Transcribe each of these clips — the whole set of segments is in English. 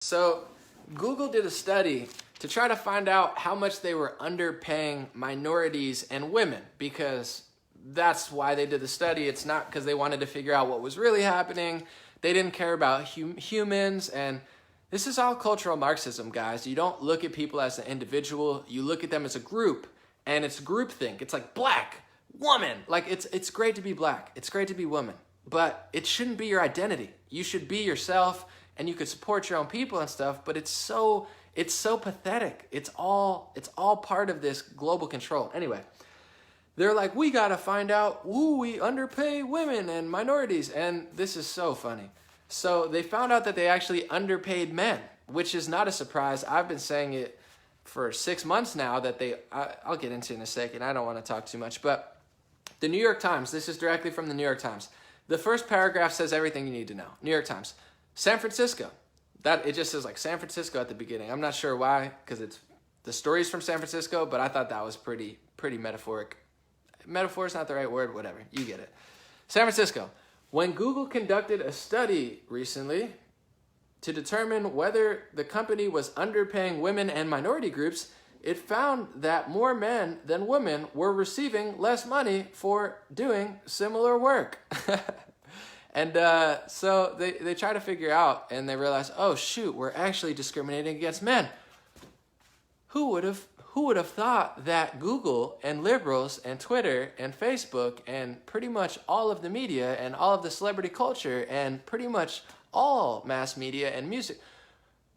So Google did a study to try to find out how much they were underpaying minorities and women, because that's why they did the study. It's not because they wanted to figure out what was really happening. They didn't care about humans, and this is all cultural Marxism, guys. You don't look at people as an individual. You look at them as a group, and it's groupthink. It's like black, woman. Like it's great to be black. It's great to be woman, but it shouldn't be your identity. You should be yourself, and you could support your own people and stuff, but it's so pathetic. It's all part of this global control. Anyway, they're like, we gotta find out, we underpay women and minorities, and this is so funny. So they found out that they actually underpaid men, which is not a surprise. I've been saying it for 6 months now that I'll get into it in a second. I don't want to talk too much, but the New York Times, this is directly from the New York Times. The first paragraph says everything you need to know. New York Times, San Francisco. It just says like San Francisco at the beginning. I'm not sure why, because the story's from San Francisco, but I thought that was pretty metaphoric. Metaphor is not the right word, whatever. You get it. San Francisco. When Google conducted a study recently to determine whether the company was underpaying women and minority groups, it found that more men than women were receiving less money for doing similar work. And so they try to figure out, and they realize, oh shoot, we're actually discriminating against men. Who would have thought that Google and liberals and Twitter and Facebook and pretty much all of the media and all of the celebrity culture and pretty much all mass media and music,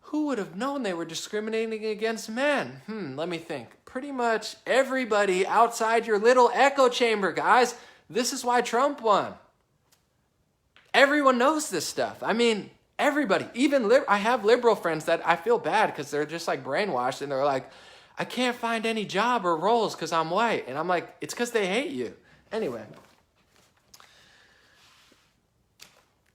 who would have known they were discriminating against men? Let me think. Pretty much everybody outside your little echo chamber, guys. This is why Trump won. Everyone knows this stuff. I mean, everybody. Even I have liberal friends that I feel bad because they're just like brainwashed, and they're like, I can't find any job or roles because I'm white. And I'm like, it's because they hate you. Anyway.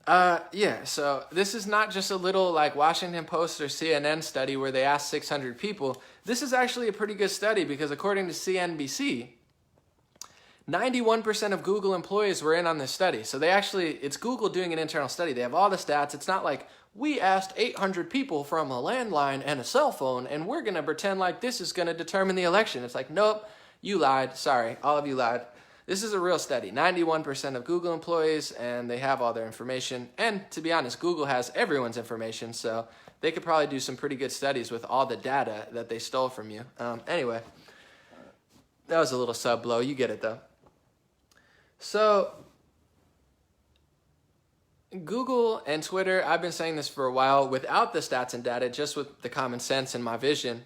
Yeah, so this is not just a little like Washington Post or CNN study where they asked 600 people. This is actually a pretty good study because according to CNBC, 91% of Google employees were in on this study. So it's Google doing an internal study. They have all the stats. It's not like we asked 800 people from a landline and a cell phone, and we're going to pretend like this is going to determine the election. It's like, nope, you lied. Sorry, all of you lied. This is a real study. 91% of Google employees, and they have all their information. And to be honest, Google has everyone's information, so they could probably do some pretty good studies with all the data that they stole from you. Anyway, that was a little sub blow. You get it, though. So Google and Twitter, I've been saying this for a while without the stats and data, just with the common sense and my vision,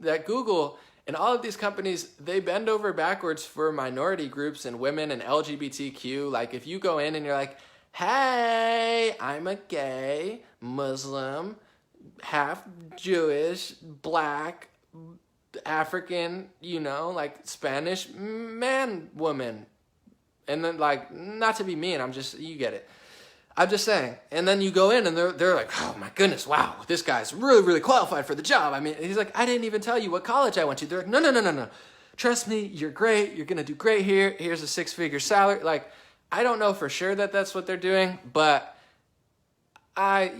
that Google and all of these companies, they bend over backwards for minority groups and women and LGBTQ. Like if you go in and you're like, hey, I'm a gay, Muslim, half Jewish, black, African, like Spanish man, woman. And then, like, not to be mean, you get it. I'm just saying. And then you go in and they're like, oh my goodness, wow, this guy's really, really qualified for the job. I mean, he's like, I didn't even tell you what college I went to. They're like, no. Trust me, you're great. You're going to do great here. Here's a 6-figure salary. Like, I don't know for sure that that's what they're doing, but I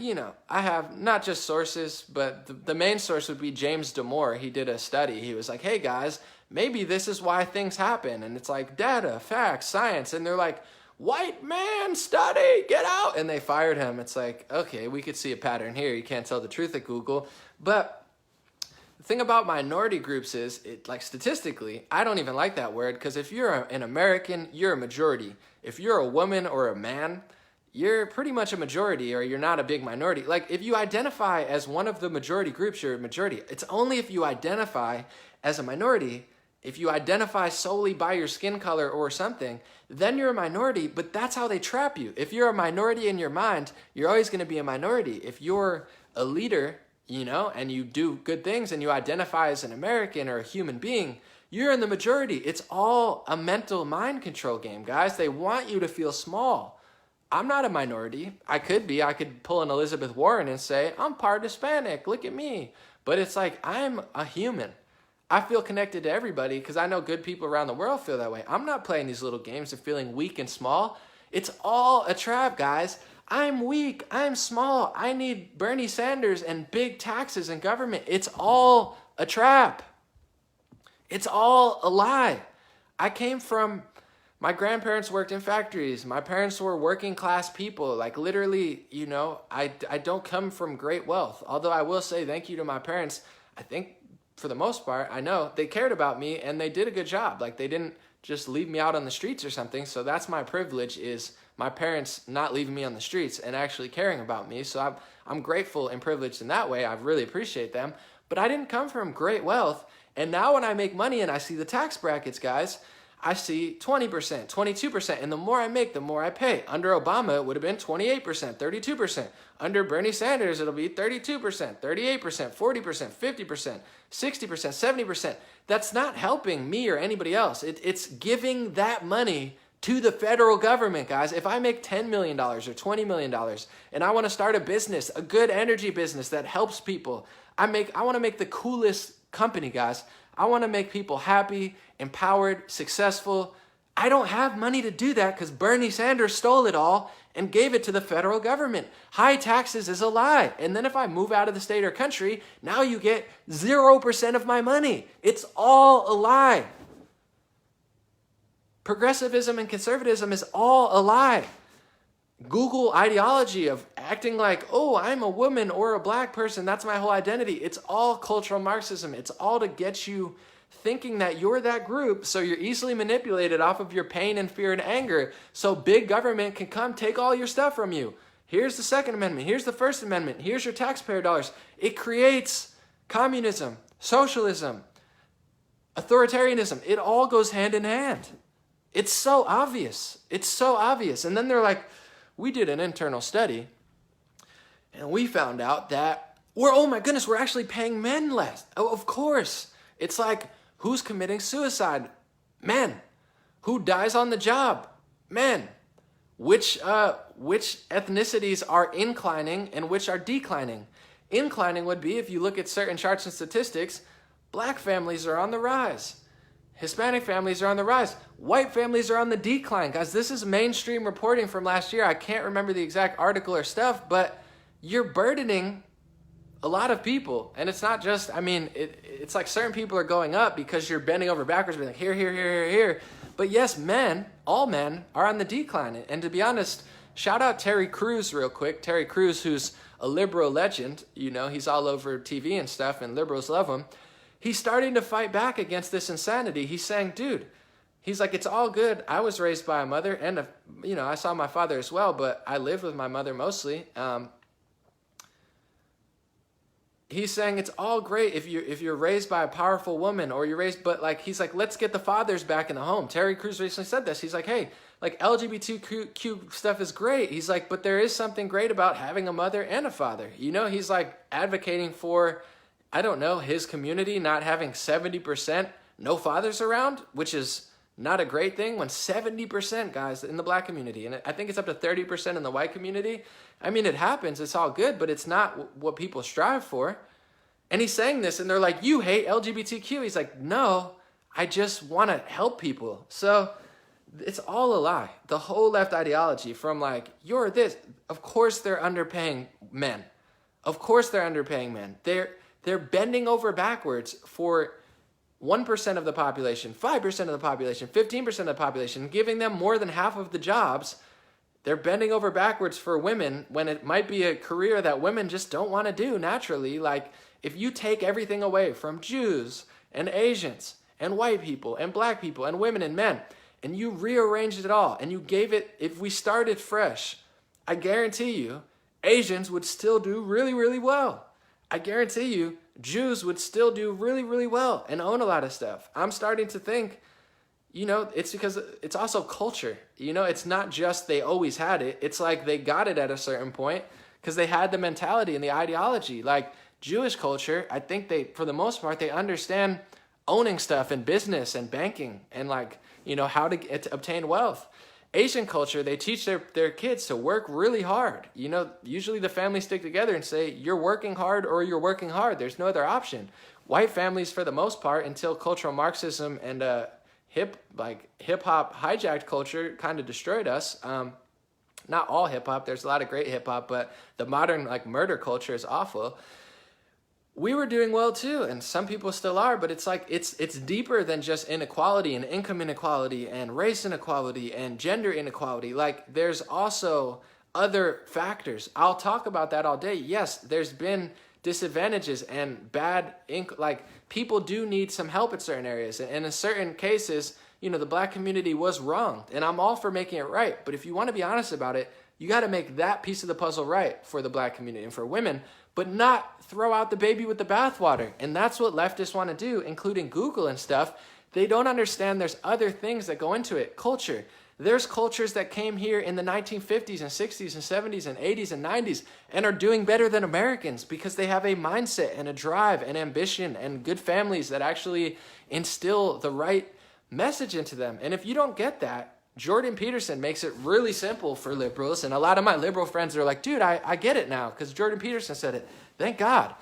have not just sources, but the main source would be James Damore. He did a study. He was like, hey guys, maybe this is why things happen. And it's like data, facts, science. And they're like, white man study, get out. And they fired him. It's like, okay, we could see a pattern here. You can't tell the truth at Google. But the thing about minority groups is, statistically, I don't even like that word, because if you're an American, you're a majority. If you're a woman or a man, you're pretty much a majority, or you're not a big minority. Like, if you identify as one of the majority groups, you're a majority. It's only if you identify as a minority, if you identify solely by your skin color or something, then you're a minority, but that's how they trap you. If you're a minority in your mind, you're always going to be a minority. If you're a leader, and you do good things and you identify as an American or a human being, you're in the majority. It's all a mental mind control game, guys. They want you to feel small. I'm not a minority. I could be. I could pull an Elizabeth Warren and say, I'm part Hispanic. Look at me. But it's like, I'm a human. I feel connected to everybody because I know good people around the world feel that way. I'm not playing these little games of feeling weak and small. It's all a trap, guys. I'm weak, I'm small, I need Bernie Sanders and big taxes and government. It's all a trap. It's all a lie. My grandparents worked in factories. My parents were working class people. Like literally, I don't come from great wealth. Although I will say thank you to my parents. I think for the most part, I know they cared about me and they did a good job. Like they didn't just leave me out on the streets or something. So that's my privilege, is my parents not leaving me on the streets and actually caring about me. So I'm grateful and privileged in that way. I really appreciate them. But I didn't come from great wealth. And now when I make money and I see the tax brackets, guys, I see 20%, 22%, and the more I make, the more I pay. Under Obama, it would have been 28%, 32%. Under Bernie Sanders, it'll be 32%, 38%, 40%, 50%, 60%, 70%. That's not helping me or anybody else. It's giving that money to the federal government, guys. If I make $10 million or $20 million and I want to start a business, a good energy business that helps people, I want to make the coolest company, guys. I want to make people happy, empowered, successful. I don't have money to do that because Bernie Sanders stole it all and gave it to the federal government. High taxes is a lie. And then if I move out of the state or country, now you get 0% of my money. It's all a lie. Progressivism and conservatism is all a lie. Google ideology of acting like, oh, I'm a woman or a black person, that's my whole identity. It's all cultural Marxism. It's all to get you thinking that you're that group, so you're easily manipulated off of your pain and fear and anger, so big government can come take all your stuff from you. Here's the Second Amendment. Here's the First Amendment. Here's your taxpayer dollars. It creates communism, socialism, authoritarianism. It all goes hand in hand. It's so obvious. It's so obvious. And then they're like, we did an internal study and we found out that oh my goodness, we're actually paying men less. Oh, of course. It's like, who's committing suicide? Men. Who dies on the job? Men. Which ethnicities are inclining and which are declining? Inclining would be, if you look at certain charts and statistics, black families are on the rise. Hispanic families are on the rise. White families are on the decline. Guys, this is mainstream reporting from last year. I can't remember the exact article or stuff, but you're burdening a lot of people. And it's not just, it's like certain people are going up because you're bending over backwards, being like here, here, here, here, here. But yes, all men are on the decline. And to be honest, shout out Terry Crews real quick. Terry Crews, who's a liberal legend, he's all over TV and stuff and liberals love him. He's starting to fight back against this insanity. He's saying, dude, he's like, it's all good. I was raised by a mother and, I saw my father as well, but I lived with my mother mostly. He's saying it's all great if you're raised by a powerful woman or you're raised, but he's like, let's get the fathers back in the home. Terry Crews recently said this. He's like, hey, LGBTQ stuff is great. He's like, but there is something great about having a mother and a father. He's like advocating for, I don't know, his community not having 70% no fathers around, which is not a great thing when 70%, guys, in the black community, and I think it's up to 30% in the white community. It happens, it's all good, but it's not what people strive for. And he's saying this, and they're like, you hate LGBTQ. He's like, no, I just want to help people. So it's all a lie. The whole left ideology from you're this. Of course they're underpaying men. Of course they're underpaying men. They're bending over backwards for 1% of the population, 5% of the population, 15% of the population, giving them more than half of the jobs. They're bending over backwards for women when it might be a career that women just don't want to do naturally. If you take everything away from Jews and Asians and white people and black people and women and men, and you rearranged it all and you gave it, if we started fresh, I guarantee you, Asians would still do really, really well. I guarantee you, Jews would still do really, really well and own a lot of stuff. I'm starting to think, it's because it's also culture. It's not just they always had it. It's like they got it at a certain point because they had the mentality and the ideology. Jewish culture, I think for the most part, they understand owning stuff and business and banking and how to obtain wealth. Asian culture, they teach their kids to work really hard. Usually the families stick together and say, you're working hard or you're working hard. There's no other option. White families, for the most part, until cultural Marxism and hip-hop hijacked culture kind of destroyed us, not all hip hop, there's a lot of great hip hop, but the modern like murder culture is awful. We were doing well too, and some people still are, but it's like it's deeper than just inequality and income inequality and race inequality and gender inequality. Like there's also other factors. I'll talk about that all day. Yes, there's been disadvantages and like people do need some help in certain areas, and in certain cases, you know, the black community was wronged, and I'm all for making it right. But if you want to be honest about it, you got to make that piece of the puzzle right for the black community and for women, but not throw out the baby with the bathwater. And that's what leftists want to do, including Google and stuff. They don't understand there's other things that go into it. Culture. There's cultures that came here in the 1950s and 60s and 70s and 80s and 90s and are doing better than Americans because they have a mindset and a drive and ambition and good families that actually instill the right message into them. And if you don't get that, Jordan Peterson makes it really simple for liberals. And a lot of my liberal friends are like, dude, I get it now because Jordan Peterson said it. Thank God.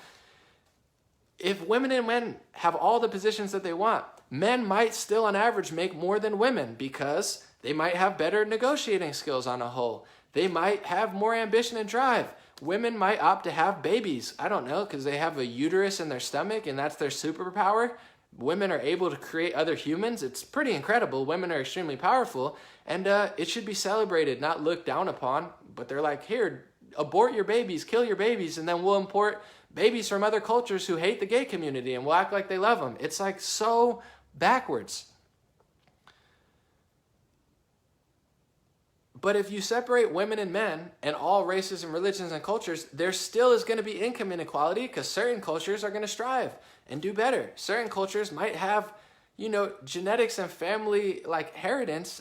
If women and men have all the positions that they want, men might still on average make more than women because they might have better negotiating skills on a whole. They might have more ambition and drive. Women might opt to have babies. I don't know, because they have a uterus in their stomach and that's their superpower. Women are able to create other humans. It's pretty incredible. Women are extremely powerful, and it should be celebrated, not looked down upon. But they're like, here, abort your babies, kill your babies, and then we'll import babies from other cultures who hate the gay community, and we'll act like they love them. It's like so backwards. But if you separate women and men and all races and religions and cultures, there still is going to be income inequality because certain cultures are going to strive and do better. Certain cultures might have, you know, genetics and family like inheritance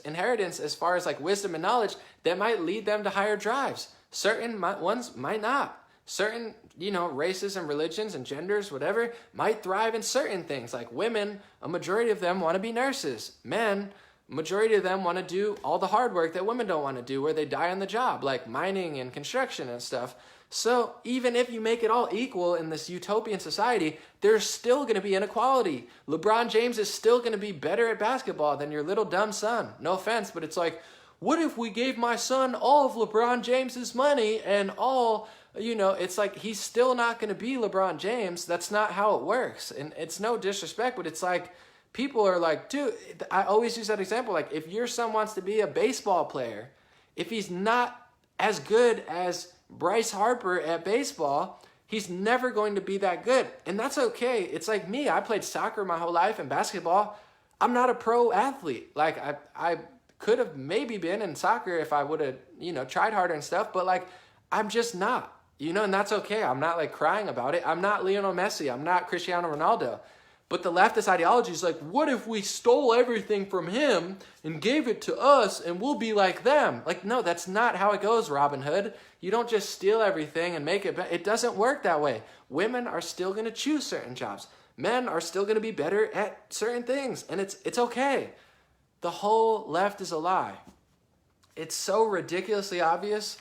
as far as like wisdom and knowledge that might lead them to higher drives. Certain ones might not. Certain, you know, races and religions and genders, whatever, might thrive in certain things. Like women, a majority of them want to be nurses. Men, majority of them want to do all the hard work that women don't want to do, where they die on the job, like mining and construction and stuff. So even if you make it all equal in this utopian society, there's still going to be inequality. LeBron James is still going to be better at basketball than your little dumb son. No offense, but it's like, what if we gave my son all of LeBron James's money and all, you know, it's like he's still not going to be LeBron James. That's not how it works. And it's no disrespect, but it's like, people are like, dude, I always use that example. Like, if your son wants to be a baseball player, if he's not as good as Bryce Harper at baseball, he's never going to be that good. And that's okay. It's like me. I played soccer my whole life and basketball. I'm not a pro athlete. Like, I could have maybe been in soccer if I would have, you know, tried harder and stuff. But, like, I'm just not. You know, and that's okay. I'm not, like, crying about it. I'm not Lionel Messi. I'm not Cristiano Ronaldo. But the leftist ideology is like, what if we stole everything from him and gave it to us and we'll be like them? Like, no, that's not how it goes, Robin Hood. You don't just steal everything and make it better. It doesn't work that way. Women are still going to choose certain jobs. Men are still going to be better at certain things. And it's okay. The whole left is a lie. It's so ridiculously obvious.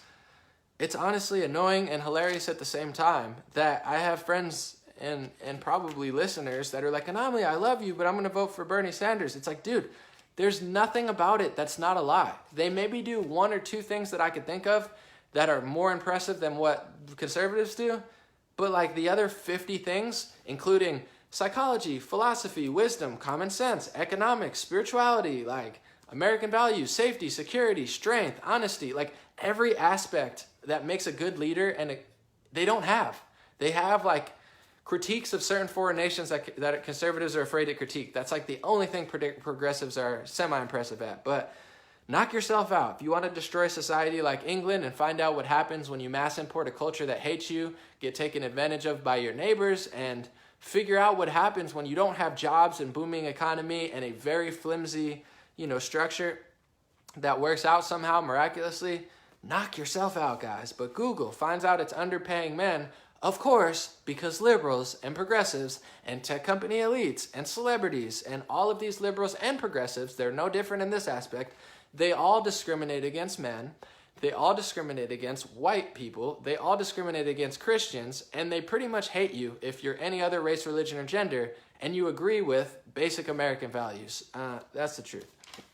It's honestly annoying and hilarious at the same time that I have friends and probably listeners that are like, Anomaly, I love you, but I'm going to vote for Bernie Sanders. It's like, dude, there's nothing about it that's not a lie. They maybe do one or two things that I could think of that are more impressive than what conservatives do, but like the other 50 things, including psychology, philosophy, wisdom, common sense, economics, spirituality, like American values, safety, security, strength, honesty, like every aspect that makes a good leader, and they don't have. They have like critiques of certain foreign nations that conservatives are afraid to critique. That's like the only thing progressives are semi-impressive at. But knock yourself out. If you want to destroy society like England and find out what happens when you mass import a culture that hates you, get taken advantage of by your neighbors, and figure out what happens when you don't have jobs and booming economy and a very flimsy, you know, structure that works out somehow miraculously, knock yourself out, guys. But Google finds out it's underpaying men. Of course, because liberals and progressives and tech company elites and celebrities and all of these liberals and progressives, they're no different in this aspect. They all discriminate against men. They all discriminate against white people. They all discriminate against Christians. And they pretty much hate you if you're any other race, religion, or gender and you agree with basic American values. That's the truth.